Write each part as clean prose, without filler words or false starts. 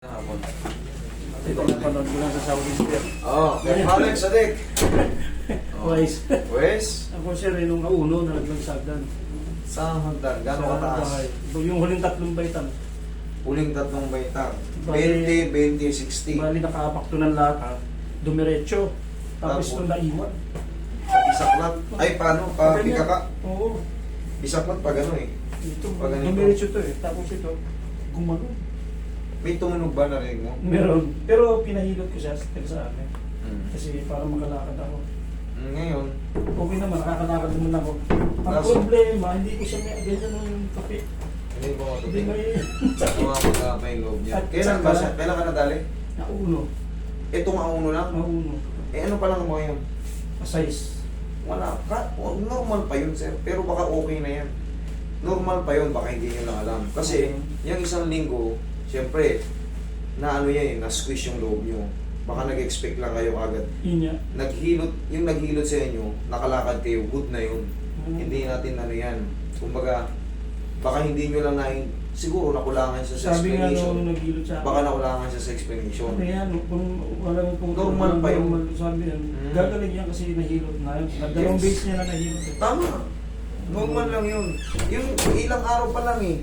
Hapon. Ito na panood ko lang sa Saudi Sphere. Oo, Alex Adik. Wise. Wes, Ako sir, nung kauno na naglagsagdan. saan hagdan? Gano'ng kataas? Yung huling tatlong baitan. Huling tatlong baitang. Bali- 20, 20, 60. Bali nakaapak to ng lahat. Dumiretso. Tapos Tapos? ito naiwan. Isaklat. Ay, paano? Pika ka? Oo. Isaklat pa gano'n eh. Ito, Pag ganito. dumiretso to eh. Tapos ito, gumano. May tumunog ba narinig mo? Meron. Pero pinahilot ko siya sa akin. Kasi para makalakad ako. Ngayon, Okay naman, nakakalakad naman ako. Ang Kaso- problema, hindi ko siya may ganyan yung kape. hindi ko Hindi matupin. may Tumapag ka pa yung loob niya. At Kailan saka- ba siya? Kailan ka nadali? nauno. Itong auno lang? Nauno. Eh ano pa lang mo ngayon? Size. Wala ka. Normal pa yun, sir. Pero baka okay na yan. Normal pa yun, baka hindi nyo lang alam. Kasi, yung isang linggo, siyempre, na ano yan eh, na-squish yung loob nyo. Baka nag-expect lang kayo agad. Yun niya. Naghilot, yung naghilot sa inyo, nakalakad kayo, good na yun. Hindi natin ano yan. Kumbaga, baka hindi nyo lang siguro nakulangan siya sa Sabi nga explanation. nung nagilot sa Baka nakulangan siya sa explanation. Ano yan, kung walang kung Normal pa yun. normal, sabi yan, Mm. gagaling yan kasi nahilot na yun. Nagdalawang Yes. base niya na nahilot. Eh. Tama. Normal lang yun. Yung ilang araw pa lang eh.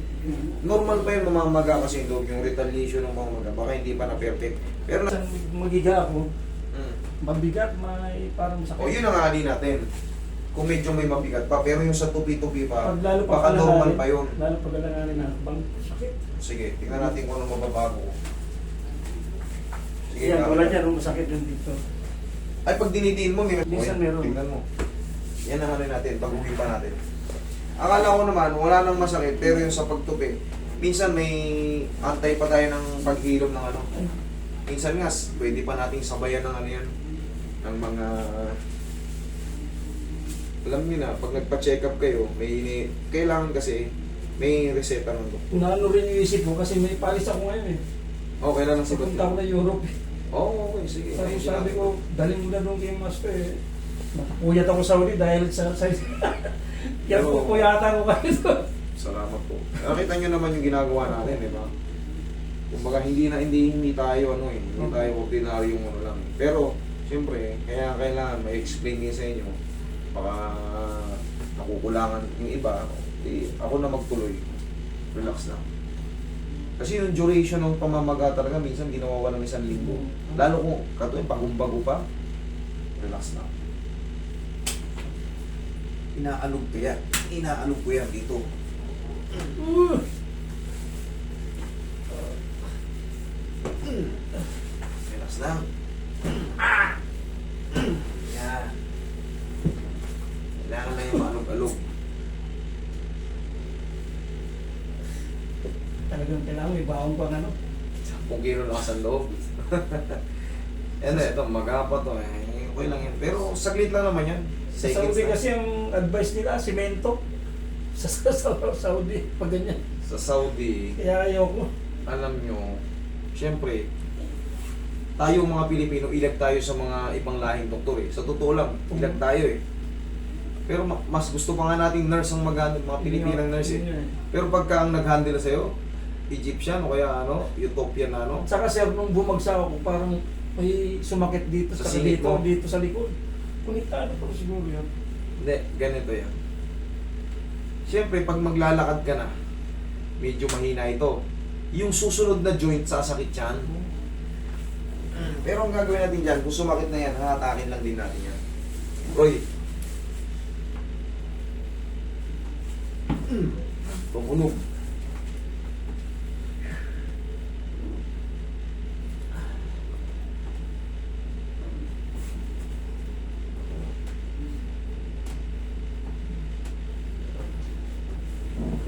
Normal pa yun, mamamaga kasi yung loob, yung retaliation ng mamamaga. Baka hindi pa na-perfect. Pero na... Isang magiga ako, Mm. mabigat, may parang sakit. O yun ang ani natin. Kung medyo may mabigat pa, pero yung sa tupi-tupi pa, Pag lalo baka normal alanganin- pa yun. Lalo pag alanganin na, bang sakit. Sige, tingnan natin kung ano mababago ko. Sige, Yan, kakita. wala dyan, masakit yung dito. Ay, pag dinidiin mo, may Minsan Oy, meron. tingnan mo. Yan ang ano natin, baguhin pa natin. Akala ko naman, wala nang masakit, pero yung sa pagtupi, minsan may antay pa tayo ng paghilom ng ano. Minsan nga, pwede pa nating sabayan ng ano yan, ng mga... Alam niyo na, pag nagpa-check up kayo, kailangan kasi may reseta ng doktor. Naano rin yung isip ko kasi may palis ako ngayon eh. Okay lang ang sagot Pupunta ako niyo. na Europe eh. Oo, okay, sige. Tapos Ayun sabi sinabi ko, daling mo na nung game master eh. Nakapuyat ako Saudi dahil sa Kaya Oo. pupuyatan ko kayo doon. Salamat po. Nakita nyo naman yung ginagawa natin, di ba? Kumbaga hindi tayo ano eh, hindi tayo ordinaryong ano lang. Pero siyempre, kaya kailangan ma-explain din sa inyo. Baka nakukulangan yung iba, ako na magtuloy. Relax lang. Kasi yung duration ng pamamaga talaga minsan ginawa ng 1 linggo. Lalo kung katuwin pagumbago pa, relax lang. Inaalog ko yan. Inaalog ko yan dito. Relax lang. Yan. Kailangan lang yung maalog-alog. Talagang kailangan may baong pang ano. 10 kilo lang sa loob. Yan ito, magapa to eh. Okay lang yan. Pero saglit lang naman yan. Sa Seconds Saudi lang. kasi ang advice nila, simento. Sa Saudi, pag ganyan. Sa Saudi, Kaya ayoko. alam nyo, syempre, tayo mga Pilipino, ilag tayo sa mga ibang lahing doktor eh. Sa totoo lang, ilag tayo eh. Pero mas gusto pa nga nating nurse ang mga Pilipinang nurse eh. Pero pagka ang nag-handle sa'yo, Egyptian o kaya ano, Ethiopian na ano, Saka sir, nung bumagsak ako, parang may sumakit dito, Sa sa singit dito, mo? dito sa likod. Kuliktado ko siguro yun. hindi, ganito yan. Siyempre, pag maglalakad ka na, medyo mahina ito. Yung susunod na joint, sasakit yan. Pero ang gagawin natin dyan, kung sumakit na yan, hahatakin lang din natin yan. Roy. Tumunog.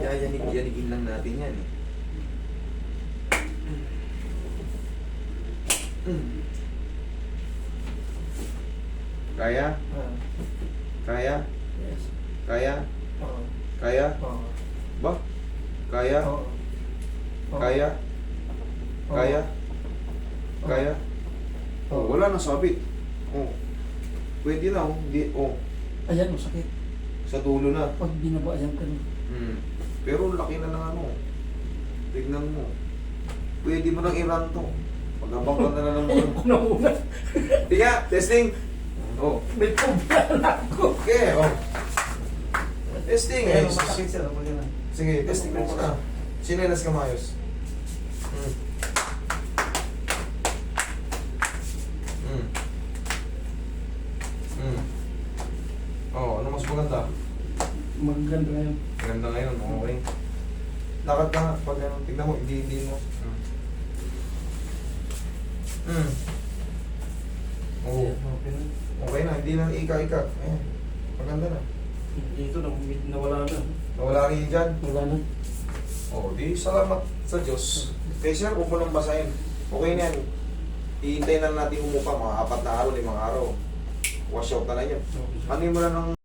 Yayanigin lang natin yan eh. Kaya? Ah, Kaya? yes. Kaya? Oo. Kaya? Oo. Ba? Kaya? Oo. Oo. Kaya? Oo. Kaya? Oo. Kaya? Oh, Oo. wala na sabit. Oh. Pwede na oh. Di, oh. Ayan, masakit. Sa dulo na. Pag binaba, ayan ka na. Pero laki na ng ano. Tignan mo. Pwede mo nang i-run to. Pag-abang ka na lang Ayun ko na muna. Tiga, testing. Oh. May problema na ako. Okay, oh. Testing eh. Ayun, masakit sir. Pag yan. Sige, testing mo muna. Sinelas ka maayos. Mm. Mm. Mm. Oh, ano mas maganda? Maganda ngayon. Maganda ngayon, okay. Lakad ka nga, pag ano, tignan mo, hindi mo. Mm. Oo. Okay na. Okay na, hindi na ika-ika. Ayan, maganda na. Dito na, nawala na. Nawala rin yun dyan. Wala na. Oh, di salamat sa Diyos. Kaya sir, huwag mo nang basahin. Okay na yan. Ihintayin na natin umupa, mga 4 na araw, 5 araw. Wash out na lang yan. Okay. Ano mo na ng